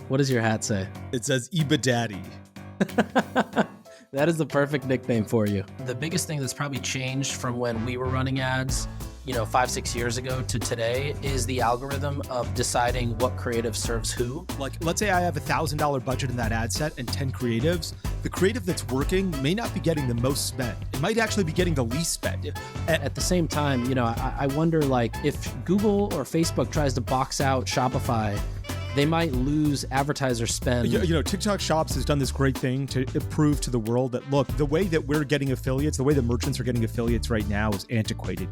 What does your hat say? It says Iba Daddy. That is the perfect nickname for you. The biggest thing that's probably changed from when we were running ads, 5-6 years ago to today is the algorithm of deciding what creative serves who. Like, let's say I have $1,000 budget in that ad set and 10 creatives. The creative that's working may not be getting the most spent. It might actually be getting the least spent. At the same time, I wonder, like, if Google or Facebook tries to box out Shopify, they might lose advertiser spend. TikTok Shops has done this great thing to prove to the world that, look, the way that we're getting affiliates, the way that merchants are getting affiliates right now is antiquated.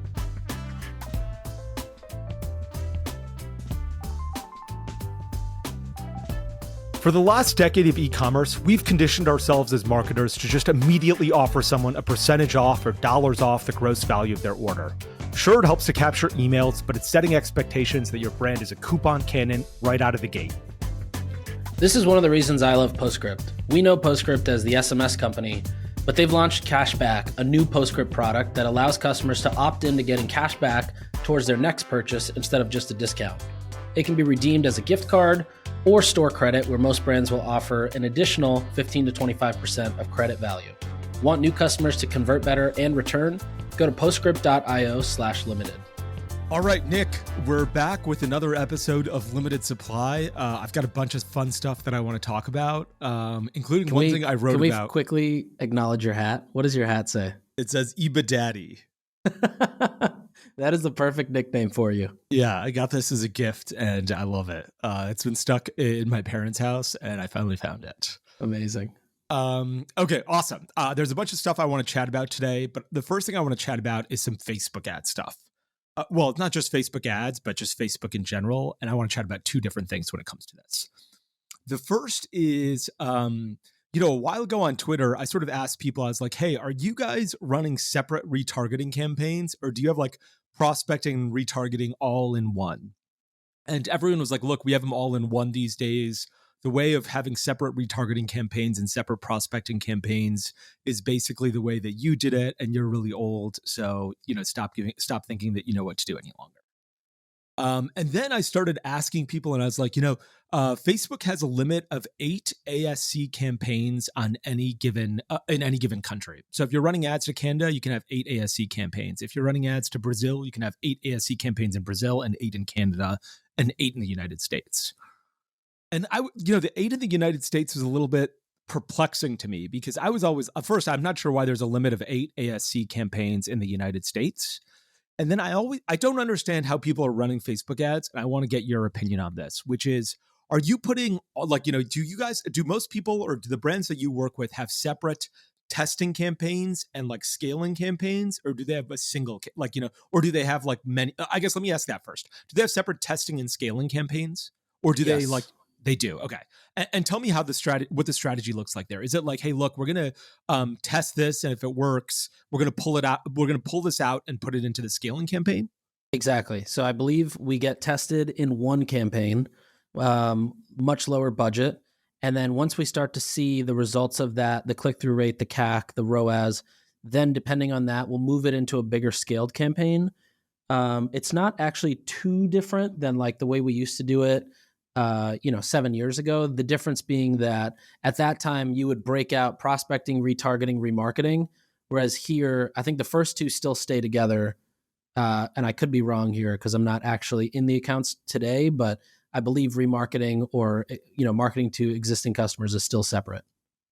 For the last decade of e-commerce, we've conditioned ourselves as marketers to just immediately offer someone a percentage off or dollars off the gross value of their order. Sure, it helps to capture emails, but it's setting expectations that your brand is a coupon cannon right out of the gate. This is one of the reasons I love Postscript. We know Postscript as the SMS company, but they've launched CashBack, a new Postscript product that allows customers to opt in to getting cash back towards their next purchase instead of just a discount. It can be redeemed as a gift card or store credit, where most brands will offer an additional 15 to 25% of credit value. Want new customers to convert better and return? Go to postscript.io/limited. All right, Nick, we're back with another episode of Limited Supply. I've got a bunch of fun stuff that I want to talk about, including one thing I wrote about. Can we quickly acknowledge your hat? What does your hat say? It says Iba Daddy. That is the perfect nickname for you. Yeah, I got this as a gift and I love it. It's been stuck in my parents' house and I finally found it. Amazing. Okay, awesome. There's a bunch of stuff I want to chat about today, but the first thing I want to chat about is some Facebook ad stuff. Well, it's not just Facebook ads, but just Facebook in general. And I want to chat about two different things when it comes to this. The first is, a while ago on Twitter, I sort of asked people, I was like, hey, are you guys running separate retargeting campaigns, or do you have like prospecting and retargeting all in one? And everyone was like, look, we have them all in one these days. The way of having separate retargeting campaigns and separate prospecting campaigns is basically the way that you did it, and you're really old. So, stop thinking that you know what to do any longer. And then I started asking people, and I was like, Facebook has a limit of 8 ASC campaigns on any given in any given country. So if you're running ads to Canada, you can have 8 ASC campaigns. If you're running ads to Brazil, you can have 8 ASC campaigns in Brazil and 8 in Canada and 8 in the United States. And the 8 in the United States was a little bit perplexing to me because I was always, at first, I'm not sure why there's a limit of 8 ASC campaigns in the United States. And then I don't understand how people are running Facebook ads. And I want to get your opinion on this, which is, are you putting do most people or do the brands that you work with have separate testing campaigns and like scaling campaigns, or do they have a single, or do they have like many, I guess, let me ask that first. Do they have separate testing and scaling campaigns, or do they like, they do? Okay. And tell me how what the strategy looks like there. Is it like, hey, look, we're going to test this, and if it works, we're going to pull it out. We're going to pull this out and put it into the scaling campaign? Exactly. So I believe we get tested in one campaign, much lower budget. And then once we start to see the results of that, the click-through rate, the CAC, the ROAS, then depending on that, we'll move it into a bigger scaled campaign. It's not actually too different than like the way we used to do it 7 years ago. The difference being that at that time you would break out prospecting, retargeting, remarketing. Whereas here, I think the first two still stay together. And I could be wrong here because I'm not actually in the accounts today, but I believe remarketing or, marketing to existing customers is still separate.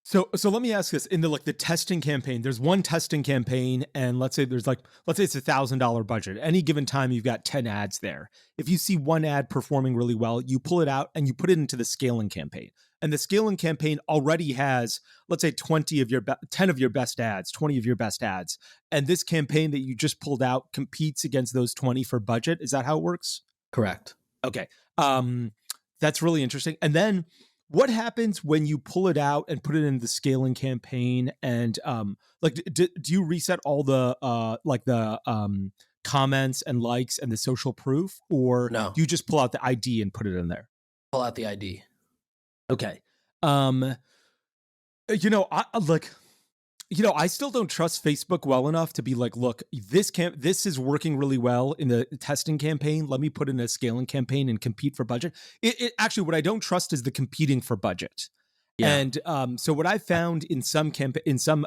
So let me ask this. In the testing campaign, there's one testing campaign, and let's say it's $1,000 budget. Any given time, you've got 10 ads there. If you see one ad performing really well, you pull it out and you put it into the scaling campaign. And the scaling campaign already has, let's say, 10 of your best ads, 20 of your best ads. And this campaign that you just pulled out competes against those 20 for budget. Is that how it works? Correct. Okay. That's really interesting. And then what happens when you pull it out and put it in the scaling campaign? And do you reset all the comments and likes and the social proof, or no? Do you just pull out the ID and put it in there? Pull out the ID. Okay. I still don't trust Facebook well enough to be like, look, this is working really well in the testing campaign. Let me put in a scaling campaign and compete for budget. It actually, what I don't trust is the competing for budget. Yeah. And so what I found in some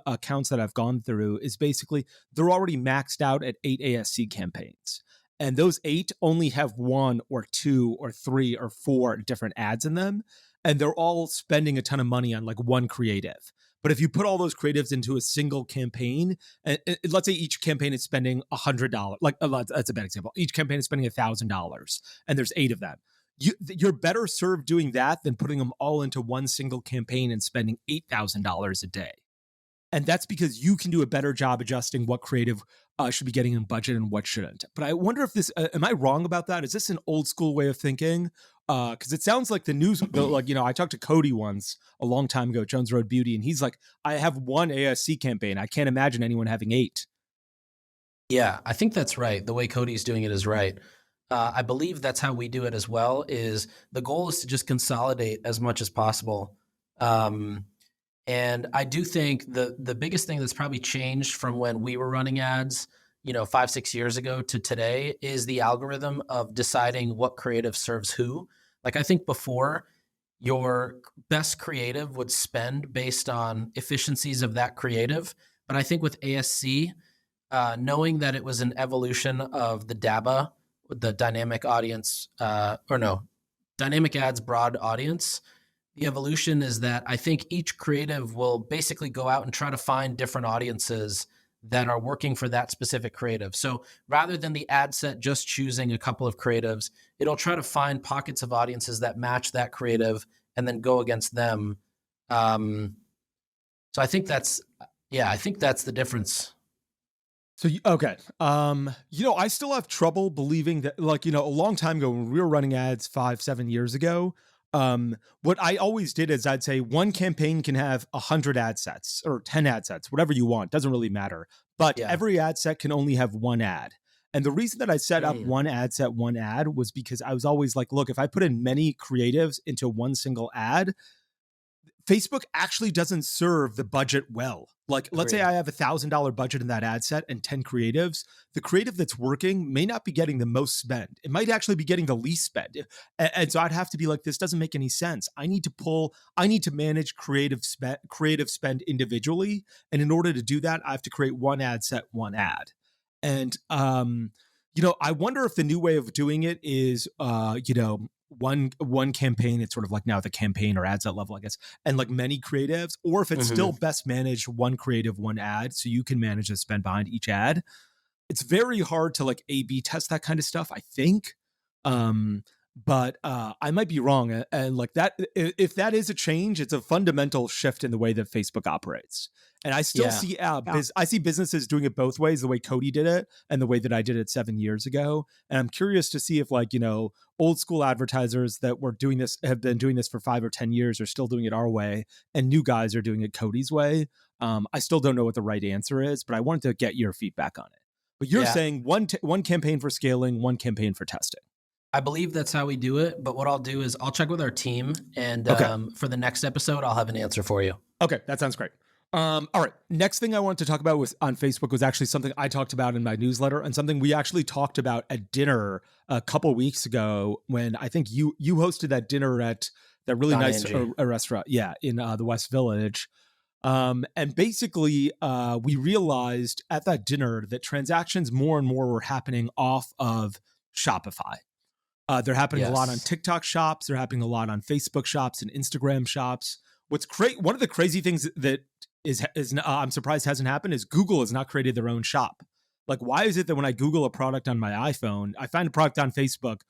accounts that I've gone through is basically they're already maxed out at 8 ASC campaigns. And those 8 only have 1 or 2 or 3 or 4 different ads in them. And they're all spending a ton of money on like one creative. But if you put all those creatives into a single campaign, and let's say each campaign is spending $100, that's a bad example. Each campaign is spending $1,000 and there's 8 of them. You're better served doing that than putting them all into one single campaign and spending $8,000 a day. And that's because you can do a better job adjusting what creative should be getting in budget and what shouldn't. But I wonder if this, am I wrong about that? Is this an old school way of thinking? Because it sounds like the news, I talked to Cody once a long time ago, Jones Road Beauty, and he's like, I have 1 ASC campaign. I can't imagine anyone having 8. Yeah, I think that's right. The way Cody's doing it is right. I believe that's how we do it as well, is the goal is to just consolidate as much as possible. And I do think the biggest thing that's probably changed from when we were running ads, 5-6 years ago to today is the algorithm of deciding what creative serves who. Like I think before, your best creative would spend based on efficiencies of that creative. But I think with ASC, knowing that it was an evolution of the DABA, the dynamic audience, dynamic ads broad audience, the evolution is that I think each creative will basically go out and try to find different audiences that are working for that specific creative. So rather than the ad set just choosing a couple of creatives, it'll try to find pockets of audiences that match that creative and then go against them. So I think that's the difference. So, okay. I still have trouble believing that, a long time ago when we were running ads 5-7 years ago, what I always did is I'd say one campaign can have 100 ad sets or 10 ad sets, whatever you want, doesn't really matter. But every ad set can only have one ad. And the reason that I set up one ad set, one ad was because I was always like, look, if I put in many creatives into one single ad, Facebook actually doesn't serve the budget well. Like, let's say I have $1,000 budget in that ad set and 10 creatives. The creative that's working may not be getting the most spend. It might actually be getting the least spend. And so I'd have to be like, this doesn't make any sense. I need to manage creative spend individually. And in order to do that, I have to create one ad set, one ad. And, I wonder if the new way of doing it is, one campaign, it's sort of like now the campaign or ad set level, I guess, and like many creatives, or if it's still best managed one creative, one ad, so you can manage the spend behind each ad. It's very hard to like A/B test that kind of stuff, I think. But I might be wrong. And like that, if that is a change, it's a fundamental shift in the way that Facebook operates. And I still see I see businesses doing it both ways, the way Cody did it and the way that I did it 7 years ago. And I'm curious to see if old school advertisers that were doing this, have been doing this for 5 or 10 years, are still doing it our way, and new guys are doing it Cody's way. I still don't know what the right answer is, but I wanted to get your feedback on it. But you're saying one campaign for scaling, one campaign for testing. I believe that's how we do it. But what I'll do is I'll check with our team, and for the next episode, I'll have an answer for you. Okay, that sounds great. All right. Next thing I wanted to talk about on Facebook was actually something I talked about in my newsletter, and something we actually talked about at dinner a couple weeks ago when I think you hosted that dinner at that really nice restaurant, in the West Village. And basically, we realized at that dinner that transactions more and more were happening off of Shopify. They're happening a lot on TikTok shops. They're happening a lot on Facebook shops and Instagram shops. What's great, one of the crazy things that is I'm surprised hasn't happened is Google has not created their own shop. Like, why is it that when I Google a product on my iPhone, I find a product on Facebook,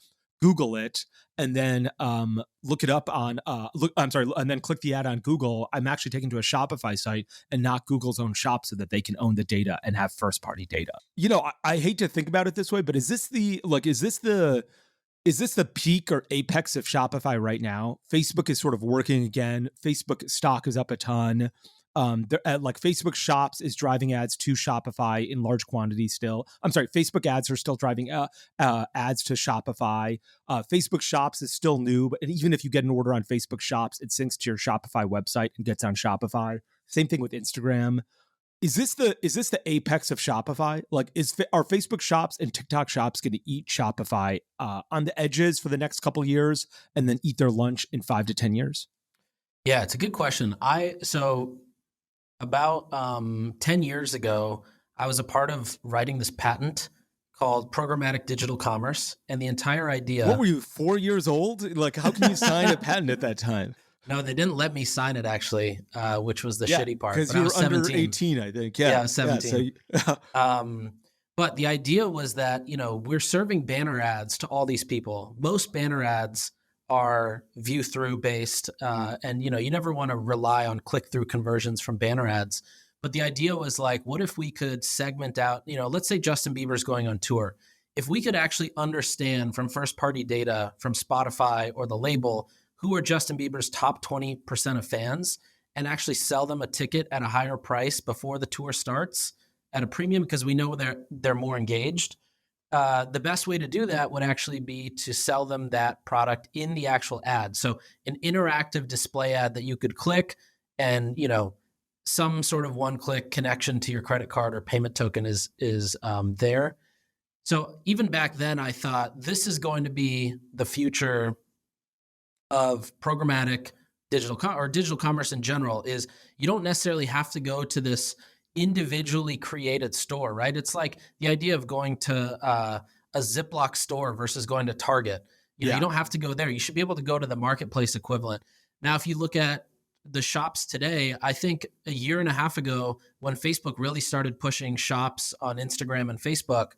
Google it, and then look it up on and then click the ad on Google, I'm actually taken to a Shopify site and not Google's own shop so that they can own the data and have first party data. I hate to think about it this way, but is this the peak or apex of Shopify right now? Facebook is sort of working again. Facebook stock is up a ton. Facebook Shops is driving ads to Shopify in large quantities still. I'm sorry, Facebook ads are still driving ads to Shopify. Facebook Shops is still new, but even if you get an order on Facebook Shops, it syncs to your Shopify website and gets on Shopify. Same thing with Instagram. Is this the apex of Shopify? Like, are Facebook shops and TikTok shops going to eat Shopify on the edges for the next couple of years, and then eat their lunch in 5 to 10 years? Yeah, it's a good question. So about 10 years ago, I was a part of writing this patent called programmatic digital commerce, and the entire idea. What were you, 4 years old? Like, how can you sign a patent at that time? No, they didn't let me sign it actually, which was the shitty part. Because you were under 18, I think. Yeah, I was 17. But the idea was that, we're serving banner ads to all these people. Most banner ads are view-through based, and you never want to rely on click-through conversions from banner ads. But the idea was like, what if we could segment out, let's say Justin Bieber's going on tour. If we could actually understand from first-party data from Spotify or the label who are Justin Bieber's top 20% of fans and actually sell them a ticket at a higher price before the tour starts at a premium because we know they're more engaged. The best way to do that would actually be to sell them that product in the actual ad. So an interactive display ad that you could click and, some sort of one-click connection to your credit card or payment token is there. So even back then, I thought this is going to be the future of programmatic digital commerce in general. Is you don't necessarily have to go to this individually created store, right? It's like the idea of going to a Ziploc store versus going to Target. You don't have to go there. You should be able to go to the marketplace equivalent. Now, if you look at the shops today, I think a year and a half ago, when Facebook really started pushing shops on Instagram and Facebook,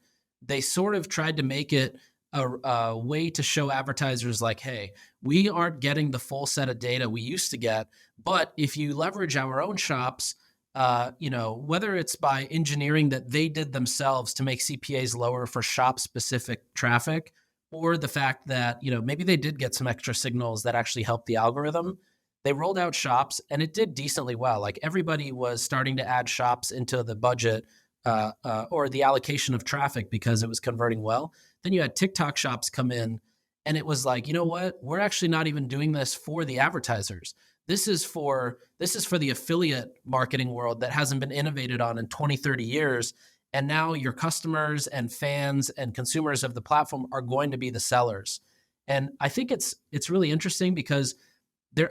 they sort of tried to make it a way to show advertisers like, hey, we aren't getting the full set of data we used to get, but if you leverage our own shops, whether it's by engineering that they did themselves to make CPAs lower for shop-specific traffic, or the fact that, maybe they did get some extra signals that actually helped the algorithm. They rolled out shops and it did decently well. Like everybody was starting to add shops into the budget or the allocation of traffic because it was converting well. Then you had TikTok shops come in and it was like, you know what? We're actually not even doing this for the advertisers. This is for the affiliate marketing world that hasn't been innovated on in 20, 30 years. And now your customers and fans and consumers of the platform are going to be the sellers. And I think it's really interesting because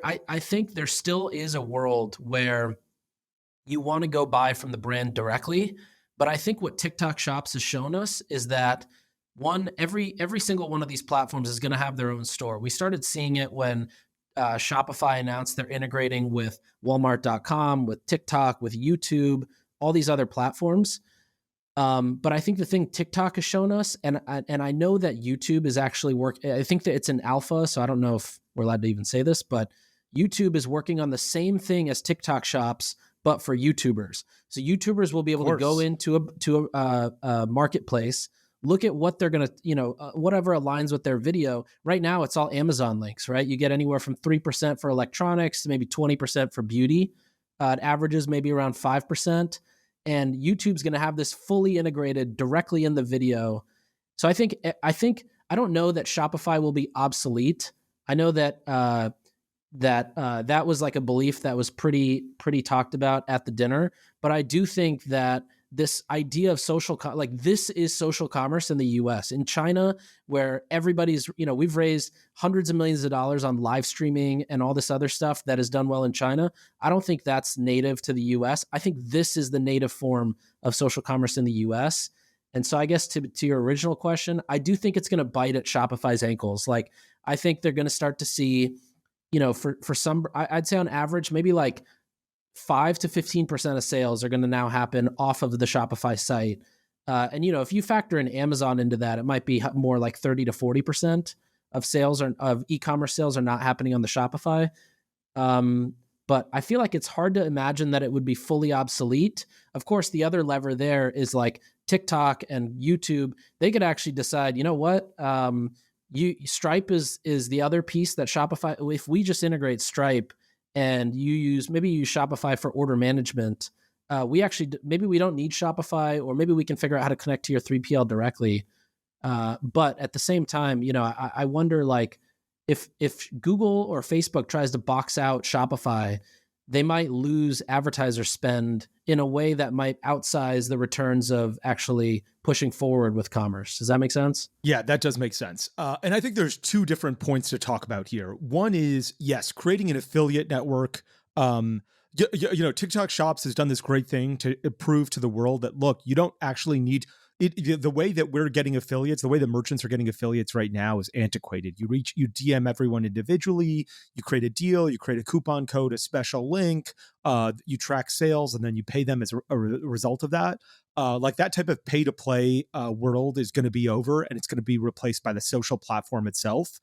I think there still is a world where you want to go buy from the brand directly. But I think what TikTok Shops has shown us is that every single one of these platforms is going to have their own store. We started seeing it when Shopify announced they're integrating with Walmart.com, with TikTok, with YouTube, all these other platforms. But I think the thing TikTok has shown us, and I know that YouTube is actually working. I think that it's an alpha, so I don't know if we're allowed to even say this, but YouTube is working on the same thing as TikTok Shops, but for YouTubers. So YouTubers will be able to go into a marketplace, look at what they're going to, whatever aligns with their video. Right now, it's all Amazon links, right? You get anywhere from 3% for electronics to maybe 20% for beauty. It averages maybe around 5%. And YouTube's going to have this fully integrated directly in the video. So I don't know that Shopify will be obsolete. I know that that was like a belief that was pretty talked about at the dinner. But I do think that this idea of this is social commerce in the US. In China, where everybody's, we've raised hundreds of millions of dollars on live streaming and all this other stuff that has done well in China. I don't think that's native to the US. I think this is the native form of social commerce in the US. And so I guess to your original question, I do think it's going to bite at Shopify's ankles. Like, I think they're going to start to see, for some, I'd say on average, maybe like 5 to 15% of sales are going to now happen off of the Shopify site. And, if you factor in Amazon into that, it might be more like 30 to 40% of sales of e-commerce sales are not happening on the Shopify. But I feel like it's hard to imagine that it would be fully obsolete. Of course, the other lever there is like TikTok and YouTube. They could actually decide, you know what? Stripe is the other piece that Shopify, if we just integrate Stripe and maybe you use Shopify for order management, maybe we don't need Shopify, or maybe we can figure out how to connect to your 3PL directly. But at the same time, I wonder, like, if Google or Facebook tries to box out Shopify, they might lose advertiser spend in a way that might outsize the returns of actually pushing forward with commerce. Does that make sense? Yeah, that does make sense. And I think there's two different points to talk about here. One is, yes, creating an affiliate network. TikTok Shops has done this great thing to prove to the world that, look, you don't actually need it. The way that we're getting affiliates, the way the merchants are getting affiliates right now is antiquated. You DM everyone individually, you create a deal, you create a coupon code, a special link, you track sales, and then you pay them as a result of that. Like that type of pay to play world is going to be over, and it's going to be replaced by the social platform itself.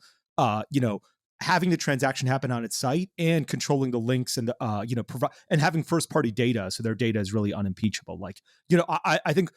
Having the transaction happen on its site and controlling the links and and having first party data, so their data is really unimpeachable. I think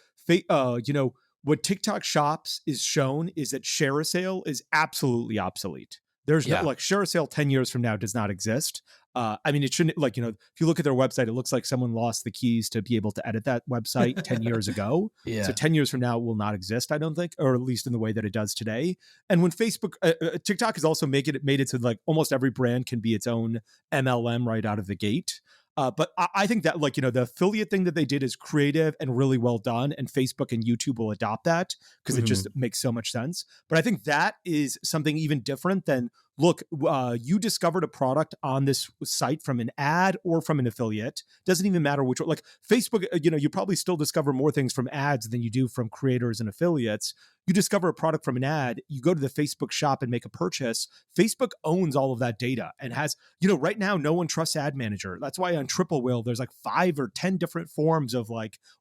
what TikTok Shops is shown is that share a sale is absolutely obsolete. There's no share a sale 10 years from now does not exist. It shouldn't, if you look at their website, it looks like someone lost the keys to be able to edit that website 10 years ago. Yeah. So 10 years from now it will not exist, I don't think, or at least in the way that it does today. And when TikTok has also made it so like almost every brand can be its own MLM right out of the gate. But I think that the affiliate thing that they did is creative and really well done, and Facebook and YouTube will adopt that because it just makes so much sense. But I think that is something even different than, look, you discovered a product on this site from an ad or from an affiliate. Doesn't even matter which one. Like Facebook, you probably still discover more things from ads than you do from creators and affiliates. You discover a product from an ad, you go to the Facebook shop and make a purchase. Facebook owns all of that data and has, right now, no one trusts Ad Manager. That's why on Triple Whale, there's like 5 or 10 different forms of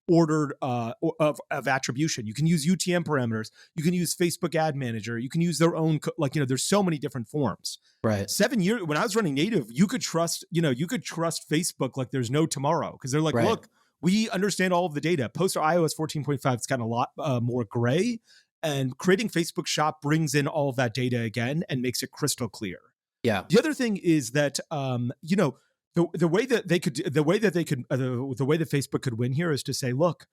ordered of attribution. You can use UTM parameters. You can use Facebook Ad Manager. You can use their own, there's so many different forms. Right. 7 years, when I was running native, you could trust Facebook like there's no tomorrow, because they're like, look, we understand all of the data. Post iOS 14.5, it's gotten a lot more gray. And creating Facebook Shop brings in all of that data again and makes it crystal clear. Yeah. The other thing is that the way that Facebook could win here is to say, look,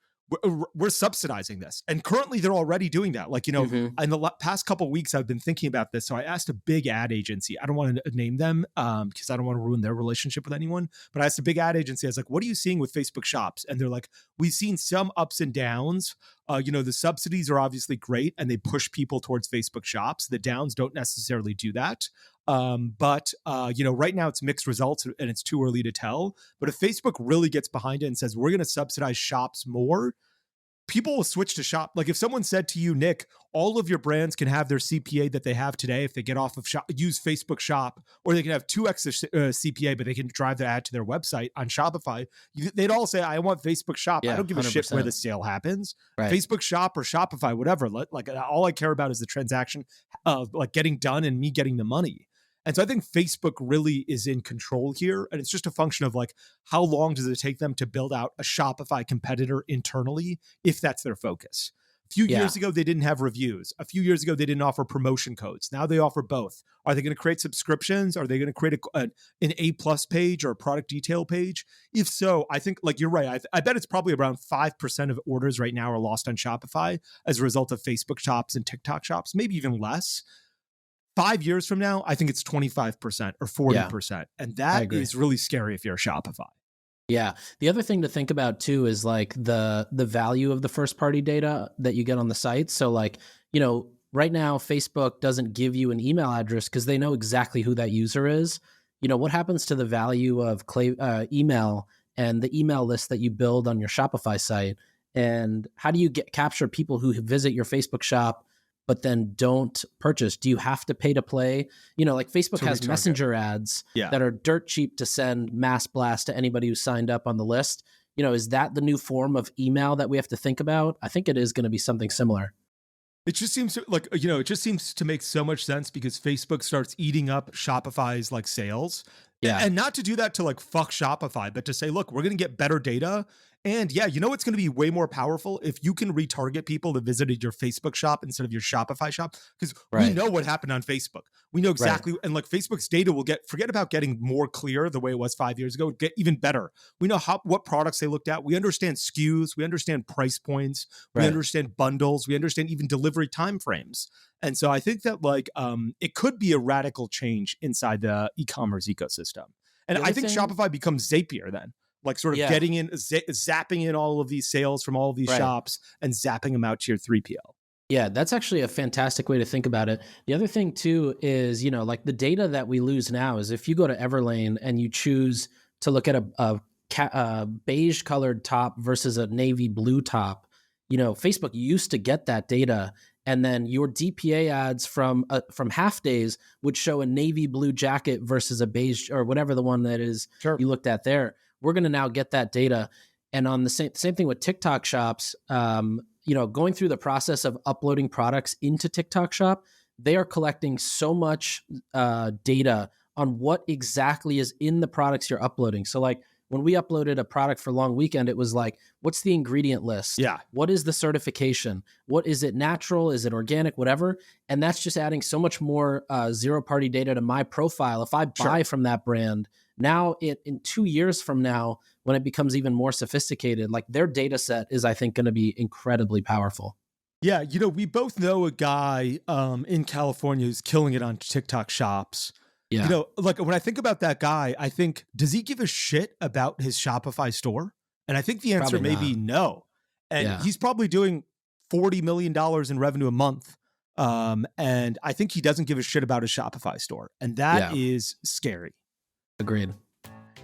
we're subsidizing this, and currently they're already doing that. In the past couple of weeks, I've been thinking about this. So I asked a big ad agency. I don't want to name them because I don't want to ruin their relationship with anyone. But I asked a big ad agency. I was like, "What are you seeing with Facebook Shops?" And they're like, "We've seen some ups and downs. The subsidies are obviously great, and they push people towards Facebook Shops. The downs don't necessarily do that." But right now it's mixed results and it's too early to tell. But if Facebook really gets behind it and says, we're going to subsidize shops more, people will switch to shop. Like if someone said to you, Nik, all of your brands can have their CPA that they have today if they get off of use Facebook Shop, or they can have 2x CPA, but they can drive the ad to their website on Shopify. They'd all say, I want Facebook Shop. I don't give 100%. A shit where the sale happens. Right. Facebook Shop or Shopify, whatever. All I care about is the transaction of getting done and me getting the money. And so I think Facebook really is in control here. And it's just a function of how long does it take them to build out a Shopify competitor internally, if that's their focus. A few years ago, they didn't have reviews. A few years ago, they didn't offer promotion codes. Now they offer both. Are they going to create subscriptions? Are they going to create an A+ page or a product detail page? If so, I think you're right. I bet it's probably around 5% of orders right now are lost on Shopify as a result of Facebook Shops and TikTok Shops, maybe even less. 5 years from now, I think it's 25% or 40%. Yeah, and that is really scary if you're a Shopify. Yeah. The other thing to think about too is the value of the first party data that you get on the site. So right now Facebook doesn't give you an email address because they know exactly who that user is. What happens to the value of email and the email list that you build on your Shopify site? And how do you capture people who visit your Facebook shop but then don't purchase? Do you have to pay to play? Facebook has messenger ads that are dirt cheap to send mass blast to anybody who's signed up on the list. Is that the new form of email that we have to think about? I think it is going to be something similar. It just seems to make so much sense because Facebook starts eating up Shopify's sales. Yeah. And not to do that to fuck Shopify, but to say, look, we're going to get better data. And it's going to be way more powerful if you can retarget people that visited your Facebook shop instead of your Shopify shop. Because we know what happened on Facebook. We know exactly. Right. And Facebook's data will forget about getting more clear the way it was 5 years ago, get even better. We know what products they looked at. We understand SKUs. We understand price points. We understand bundles. We understand even delivery timeframes. And so I think that it could be a radical change inside the e-commerce ecosystem. And The I other think thing- Shopify becomes Zapier then, like sort of Yeah. getting in, zapping in all of these sales from all of these Right. shops and zapping them out to your 3PL. Yeah, that's actually a fantastic way to think about it. The other thing too is, like the data that we lose now is if you go to Everlane and you choose to look at a beige colored top versus a navy blue top, Facebook used to get that data, and then your DPA ads from half days would show a navy blue jacket versus a beige or whatever the one that is Sure. you looked at there. We're going to now get that data. And on the same thing with TikTok shops, going through the process of uploading products into TikTok shop, they are collecting so much data on what exactly is in the products you're uploading. So like when we uploaded a product for Long Weekend, it was like, what's the ingredient list? Yeah. What is the certification? What is it, natural? Is it organic? Whatever. And that's just adding so much more zero-party data to my profile. If I buy from that brand, now in 2 years from now, when it becomes even more sophisticated, like their data set is, I think, going to be incredibly powerful. Yeah. We both know a guy in California who's killing it on TikTok shops. Yeah. Like when I think about that guy, I think, does he give a shit about his Shopify store? And I think the answer Probably may be no. And Yeah. he's probably doing $40 million in revenue a month. And I think he doesn't give a shit about his Shopify store. And that is scary. Agreed.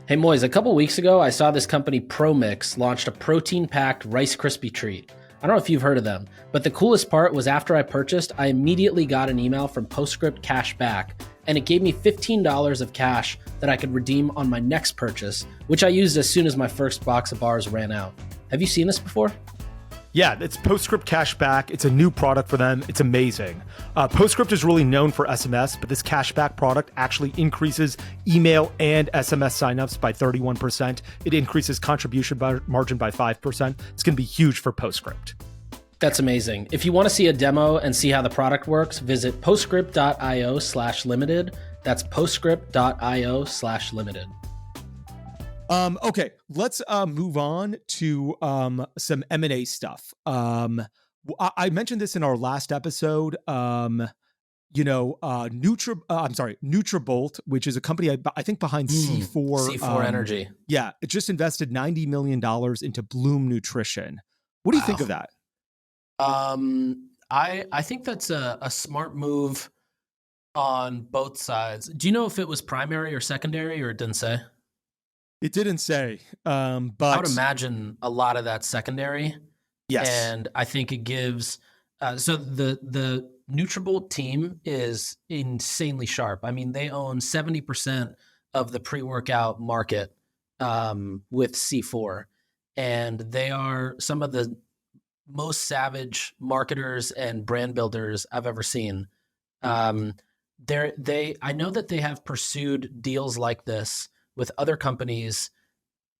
Hey, Moiz, a couple weeks ago, I saw this company ProMix launched a protein-packed Rice Krispie treat. I don't know if you've heard of them, but the coolest part was after I purchased, I immediately got an email from Postscript CashBack, and it gave me $15 of cash that I could redeem on my next purchase, which I used as soon as my first box of bars ran out. Have you seen this before? Yeah, it's Postscript CashBack. It's a new product for them. It's amazing. Postscript is really known for SMS, but this cashback product actually increases email and SMS signups by 31%. It increases contribution margin by 5%. It's going to be huge for Postscript. That's amazing. If you want to see a demo and see how the product works, visit postscript.io/limited. That's postscript.io/limited. Okay, let's move on to some M&A stuff. I mentioned this in our last episode. Nutribolt, which is a company I think behind C4 Energy. Yeah, it just invested $90 million into Bloom Nutrition. What do you think of that? I think that's a smart move on both sides. Do you know if it was primary or secondary, or it didn't say? It didn't say, but I would imagine a lot of that secondary. Yes. And I think it gives, so the Nutribolt team is insanely sharp. I mean, they own 70% of the pre-workout market with C4. And they are some of the most savage marketers and brand builders I've ever seen. I know that they have pursued deals like this with other companies,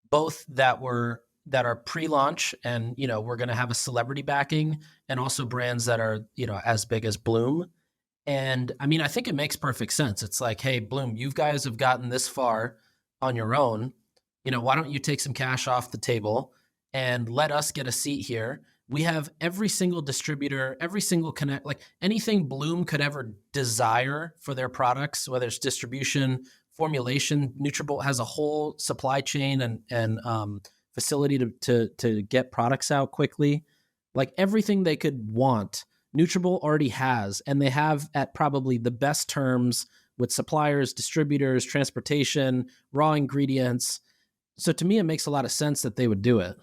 both that are pre-launch and, we're going to have a celebrity backing, and also brands that are, as big as Bloom. And I mean, I think it makes perfect sense. It's like, hey, Bloom, you guys have gotten this far on your own. Why don't you take some cash off the table and let us get a seat here? We have every single distributor, every single connect, like anything Bloom could ever desire for their products, whether it's distribution, formulation. Nutribolt has a whole supply chain and facility to get products out quickly. Like everything they could want, Nutribolt already has, and they have at probably the best terms with suppliers, distributors, transportation, raw ingredients. So to me, it makes a lot of sense that they would do it.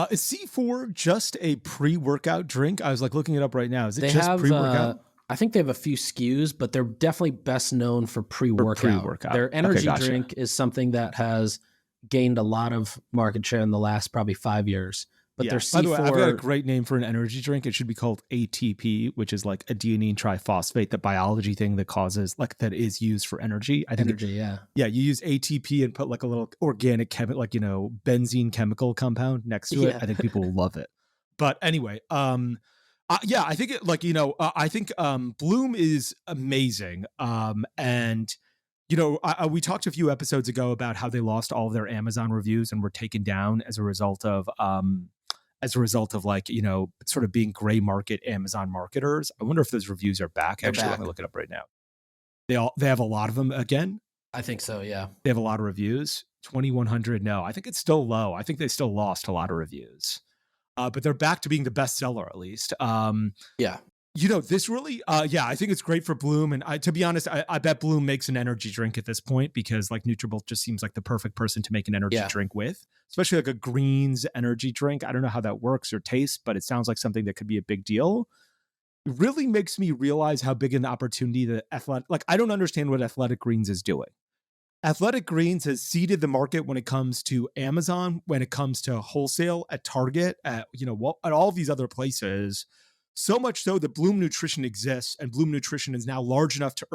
Is C4 just a pre-workout drink? I was looking it up right now. Is it They just have, pre-workout? I think they have a few SKUs, but they're definitely best known for pre-workout. Their energy drink is something that has gained a lot of market share in the last probably 5 years. But their C4... By the way, I've got a great name for an energy drink. It should be called ATP, which is like adenine triphosphate, the biology thing that causes, that is used for energy. I think yeah. Yeah, you use ATP and put a little organic benzene chemical compound next to it. I think people will love it. But anyway, I think it I think Bloom is amazing. And we talked a few episodes ago about how they lost all of their Amazon reviews and were taken down as a result of sort of being gray market Amazon marketers. I wonder if those reviews are back. Actually, let me look it up right now. They have a lot of them again. I think so, yeah. They have a lot of reviews. 2,100, no. I think it's still low. I think they still lost a lot of reviews. But they're back to being the bestseller, at least. Yeah. This really, I think it's great for Bloom. And to be honest, I bet Bloom makes an energy drink at this point because like Nutribolt just seems like the perfect person to make an energy drink with, especially like a greens energy drink. I don't know how that works or tastes, but it sounds like something that could be a big deal. It really makes me realize how big an opportunity that I don't understand what Athletic Greens is doing. Athletic Greens has seeded the market when it comes to Amazon, when it comes to wholesale at Target, at all these other places. So much so that Bloom Nutrition exists, and Bloom Nutrition is now large enough to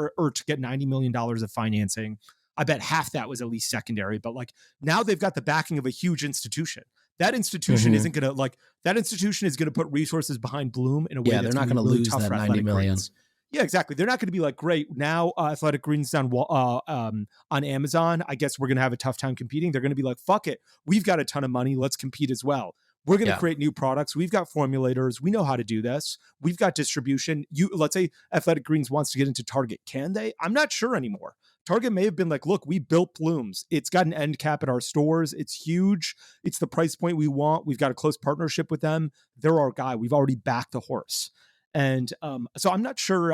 get $90 million of financing. I bet half that was at least secondary, but like now they've got the backing of a huge institution. That institution isn't going to that institution is going to put resources behind Bloom in a way that's they're not going to really lose that for 90 million. Greens. Yeah, exactly. They're not going to be like, great, now Athletic Greens on Amazon. I guess we're going to have a tough time competing. They're going to be like, fuck it. We've got a ton of money. Let's compete as well. We're going to create new products. We've got formulators. We know how to do this. We've got distribution. Let's say Athletic Greens wants to get into Target. Can they? I'm not sure anymore. Target may have been like, look, we built Blooms. It's got an end cap at our stores. It's huge. It's the price point we want. We've got a close partnership with them. They're our guy. We've already backed the horse. And so I'm not sure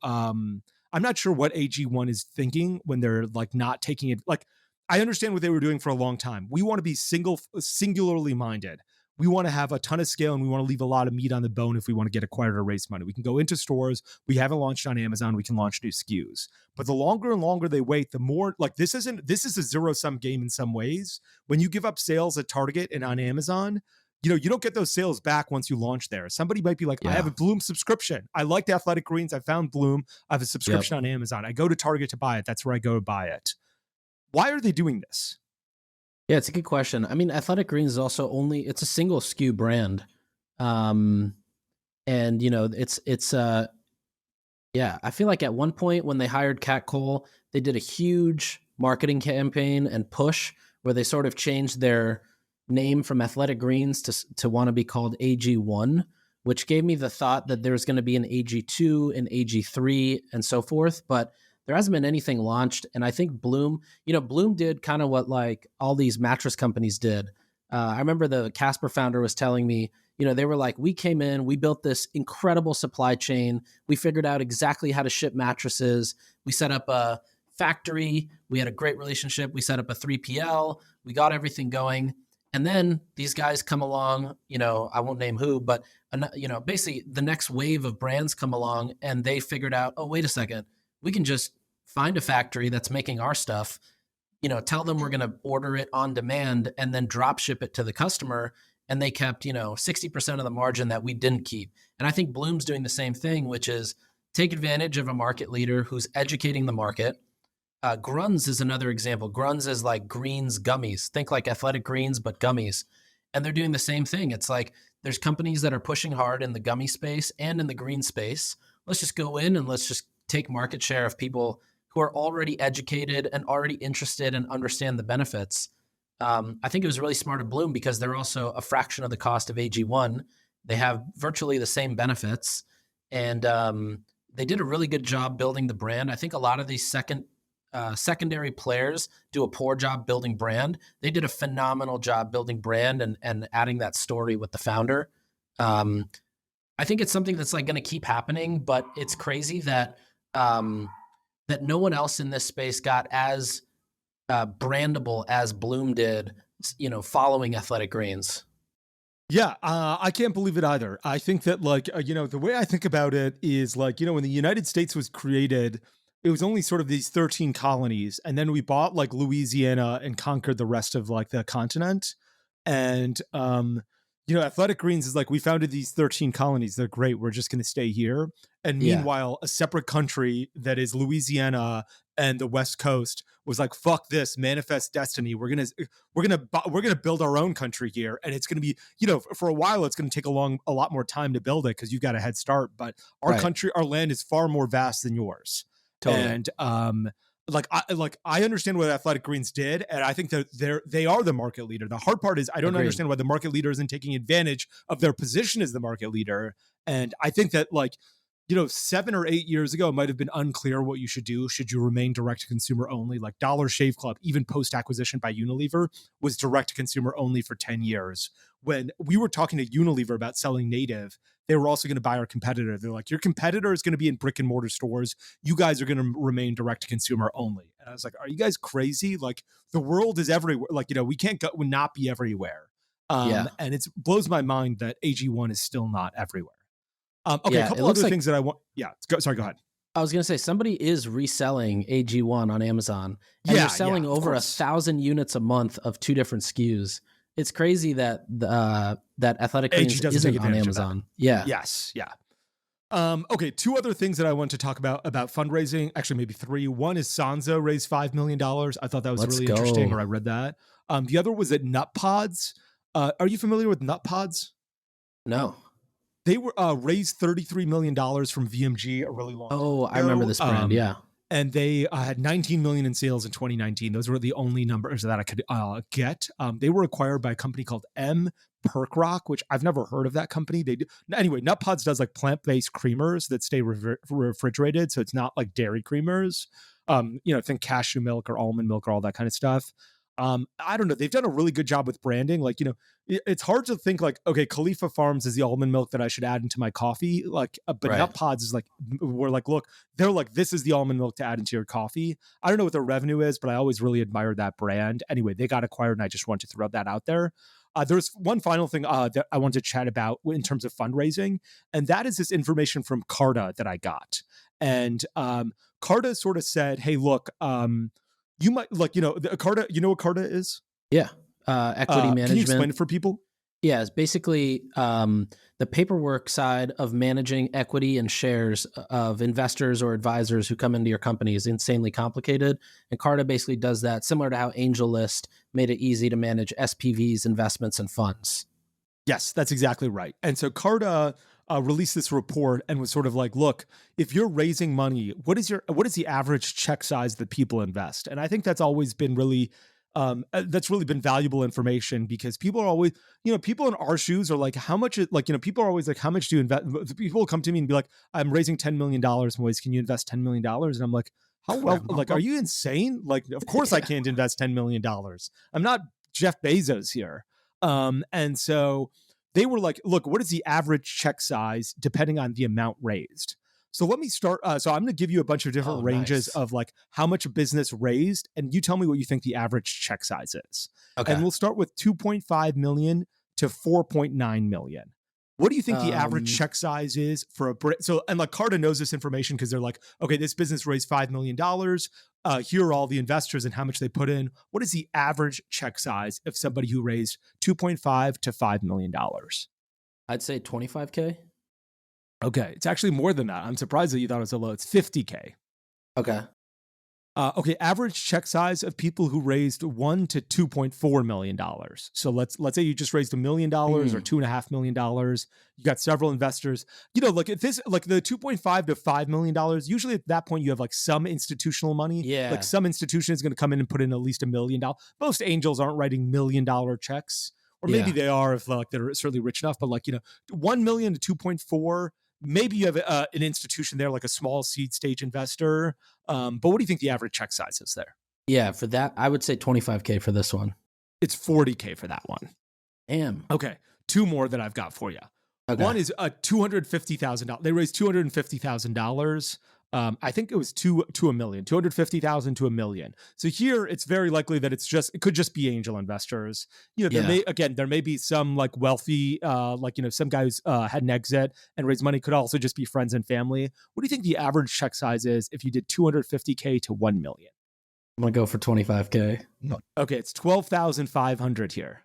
I'm not sure what AG1 is thinking when they're like not taking it. Like, I understand what they were doing for a long time. We want to be singularly minded. We want to have a ton of scale and we want to leave a lot of meat on the bone if we want to get acquired or raise money. We can go into stores. We haven't launched on Amazon. We can launch new SKUs. But the longer and longer they wait, the more like this is a zero-sum game in some ways. When you give up sales at Target and on Amazon, you don't get those sales back once you launch there. Somebody might be like, I have a Bloom subscription. I like the Athletic Greens. I found Bloom. I have a subscription on Amazon. I go to Target to buy it. That's where I go to buy it. Why are they doing this? Yeah, it's a good question. I mean, Athletic Greens is also it's a single SKU brand. And I feel like at one point when they hired Kat Cole, they did a huge marketing campaign and push where they sort of changed their name from Athletic Greens to want to be called AG1, which gave me the thought that there's going to be an AG2, an AG3, and so forth. But there hasn't been anything launched. And I think Bloom did kind of what like all these mattress companies did. I remember the Casper founder was telling me, they were like, we came in, we built this incredible supply chain. We figured out exactly how to ship mattresses. We set up a factory. We had a great relationship. We set up a 3PL. We got everything going. And then these guys come along, I won't name who, but, basically the next wave of brands come along and they figured out, oh, wait a second, we can just find a factory that's making our stuff, tell them we're going to order it on demand and then drop ship it to the customer. And they kept, 60% of the margin that we didn't keep. And I think Bloom's doing the same thing, which is take advantage of a market leader who's educating the market. Grunz is another example. Grunz is like greens gummies. Think like Athletic Greens, but gummies. And they're doing the same thing. It's like there's companies that are pushing hard in the gummy space and in the green space. Let's just go in and let's just take market share of people who are already educated and already interested and understand the benefits. I think it was really smart of Bloom because they're also a fraction of the cost of AG1. They have virtually the same benefits. And they did a really good job building the brand. I think a lot of these secondary players do a poor job building brand. They did a phenomenal job building brand and adding that story with the founder. I think it's something that's like going to keep happening, but it's crazy that that no one else in this space got as brandable as Bloom did, following Athletic Greens. Yeah, I can't believe it either. I think that the way I think about it is like, when the United States was created, it was only sort of these 13 colonies. And then we bought like Louisiana and conquered the rest of like the continent. And, Athletic Greens is like, we founded these 13 colonies. They're great. We're just going to stay here. And meanwhile, a separate country that is Louisiana and the West Coast was like, fuck this, manifest destiny. We're going to build our own country here. And it's going to be, for a while, it's going to take a lot more time to build it because you've got a head start. But our country, our land is far more vast than yours. Totally. And I understand what Athletic Greens did, and I think that they are the market leader. The hard part is I don't understand why the market leader isn't taking advantage of their position as the market leader. And I think that 7 or 8 years ago, it might have been unclear what you should do. Should you remain direct to consumer only? Like Dollar Shave Club, even post acquisition by Unilever, was direct to consumer only for 10 years. When we were talking to Unilever about selling native, they were also going to buy our competitor. They're like, your competitor is going to be in brick and mortar stores. You guys are going to remain direct to consumer only. And I was like, are you guys crazy? Like the world is everywhere. Like, we can't not be everywhere. And it blows my mind that AG1 is still not everywhere. Okay, a couple other things that I want. Yeah, go ahead. I was going to say, somebody is reselling AG1 on Amazon. And they're selling over 1,000 units a month of 2 different SKUs. It's crazy that that Athletic Greens isn't on Amazon. Yeah. Yes. Yeah. Okay. 2 other things that I want to talk about fundraising. Actually, maybe 3. One is Sanzo raised $5 million. I thought that was really interesting, or I read that. The other was at Nut Pods. Are you familiar with Nut Pods? No. They were raised $33 million from VMG a really long time ago. I remember this brand. Yeah. And they had 19 million in sales in 2019. Those were the only numbers that I could get. They were acquired by a company called Perk Rock, which I've never heard of that company. They do. Anyway, Nut Pods does like plant-based creamers that stay refrigerated. So it's not like dairy creamers. Think cashew milk or almond milk or all that kind of stuff. I don't know. They've done a really good job with branding. Like, it's hard to think like, okay, Khalifa Farms is the almond milk that I should add into my coffee. Like, but Nut Pods is like, we're like, look, they're like, this is the almond milk to add into your coffee. I don't know what their revenue is, but I always really admired that brand. Anyway, they got acquired and I just wanted to throw that out there. There's one final thing that I want to chat about in terms of fundraising. And that is this information from Carta that I got. And Carta sort of said, hey, look, you might Carta, what Carta is? Yeah. Equity management. Can you explain it for people? Yeah. It's basically the paperwork side of managing equity and shares of investors or advisors who come into your company is insanely complicated. And Carta basically does that, similar to how AngelList made it easy to manage SPVs, investments, and funds. Yes, that's exactly right. And so Carta released this report and was sort of like, look, if you're raising money, what is the average check size that people invest? And I think that's always been really, that's really been valuable information, because people are always, people in our shoes are like, how much, people are always like, how much do you invest? People will come to me and be like, I'm raising $10 million. Moiz, can you invest $10 million? And I'm like, how well, like, are you insane? Like, of course I can't invest $10 million. I'm not Jeff Bezos here. And so they were like, look, what is the average check size depending on the amount raised? So let me start. So I'm going to give you a bunch of different ranges of like how much a business raised, and you tell me what you think the average check size is. Okay. And we'll start with 2.5 million to 4.9 million. What do you think the average check size is for a brand? So, and like Carta knows this information because they're like, okay, this business raised $5 million. Here are all the investors and how much they put in. What is the average check size of somebody who raised $2.5 to $5 million? I'd say 25K. Okay. It's actually more than that. I'm surprised that you thought it was so low. It's 50K. Okay. Okay, average check size of people who raised $1 to $2.4 million. So let's say you just raised $1 million or $2.5 million. You got several investors. Like if this, like the $2.5 to $5 million, usually at that point you have like some institutional money. Yeah. Like some institution is going to come in and put in at least $1 million. Most angels aren't writing $1 million checks, or maybe they are if like they're certainly rich enough. But like 1 million to 2.4. Maybe you have an institution there, like a small seed stage investor. But what do you think the average check size is there? Yeah, for that, I would say 25K for this one. It's 40K for that one. Damn. Okay, 2 more that I've got for you. Okay. One is $250,000. They raised $250,000. I think it was to $1 million, 250,000 to $1 million. So here it's very likely that it could just be angel investors. There may be some like wealthy, some guy who's had an exit and raised money. Could also just be friends and family. What do you think the average check size is if you did 250K to 1 million? I'm going to go for 25K. Okay. It's 12,500 here.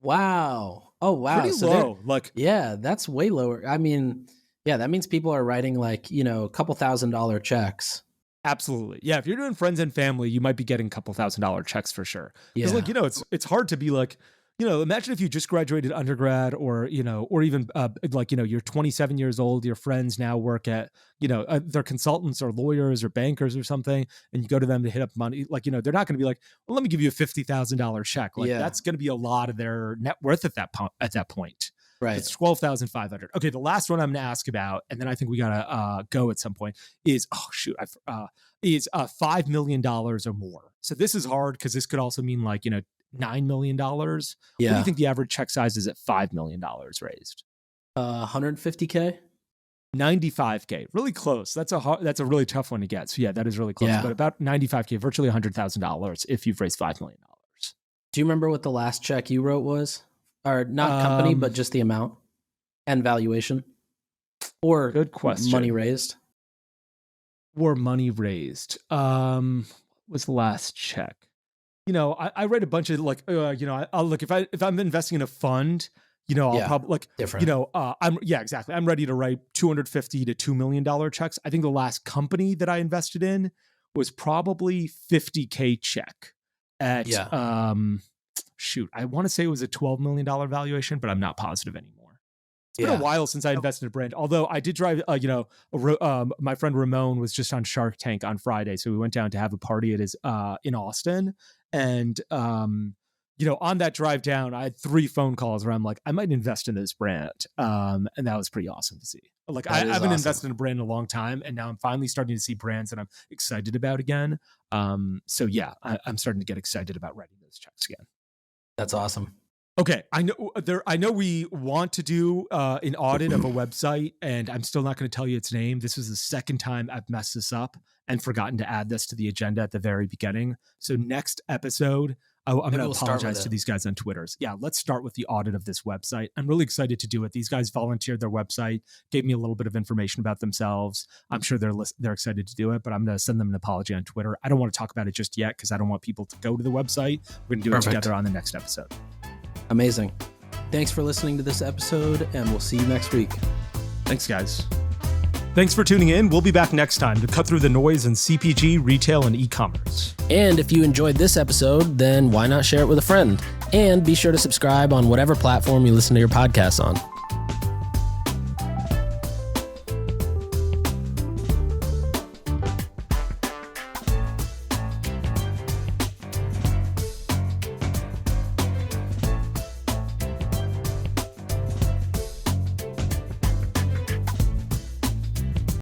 Wow. Oh, wow. Pretty low. Yeah, that's way lower. I mean, yeah, that means people are writing like, a couple $1,000 checks. Absolutely. Yeah. If you're doing friends and family, you might be getting a couple $1,000 checks for sure. Because it's hard to be like, imagine if you just graduated undergrad or even you're 27 years old, your friends now work at, they're consultants or lawyers or bankers or something. And you go to them to hit up money. They're not going to be like, well, let me give you a $50,000 check. That's going to be a lot of their net worth at that point. Right. It's 12,500. Okay, the last one I'm going to ask about, and then I think we got to go at some point, is $5 million or more. So this is hard because this could also mean like, $9 million. Yeah. What do you think the average check size is at $5 million raised? 150K? 95K, really close. That's a really tough one to get. So yeah, that is really close. Yeah. But about 95K, virtually $100,000 if you've raised $5 million. Do you remember what the last check you wrote was? Or not company, but just the amount and valuation? Or good question. Money raised? Or money raised. Was the last check? I read a bunch of like, I'll look if I'm investing in a fund. I'll probably like different. Exactly. I'm ready to write $250 to $2 million checks. I think the last company that I invested in was probably $50K check at, I want to say it was a $12 million valuation, but I'm not positive anymore. It's been a while since I invested in a brand. Although I did drive, my friend Ramon was just on Shark Tank on Friday. So we went down to have a party at his, in Austin. And, on that drive down, I had 3 phone calls where I'm like, I might invest in this brand. And that was pretty awesome to see. Like I haven't invested in a brand in a long time, and now I'm finally starting to see brands that I'm excited about again. I'm starting to get excited about writing those checks again. That's awesome. Okay, I know we want to do an audit of a website, and I'm still not going to tell you its name. This is the second time I've messed this up and forgotten to add this to the agenda at the very beginning. So next episode, I'm going to apologize to these guys on Twitter. Yeah, let's start with the audit of this website. I'm really excited to do it. These guys volunteered their website, gave me a little bit of information about themselves. I'm sure they're excited to do it, but I'm going to send them an apology on Twitter. I don't want to talk about it just yet because I don't want people to go to the website. We're going to do it together on the next episode. Amazing. Thanks for listening to this episode, and we'll see you next week. Thanks, guys. Thanks for tuning in. We'll be back next time to cut through the noise in CPG, retail, and e-commerce. And if you enjoyed this episode, then why not share it with a friend? And be sure to subscribe on whatever platform you listen to your podcasts on.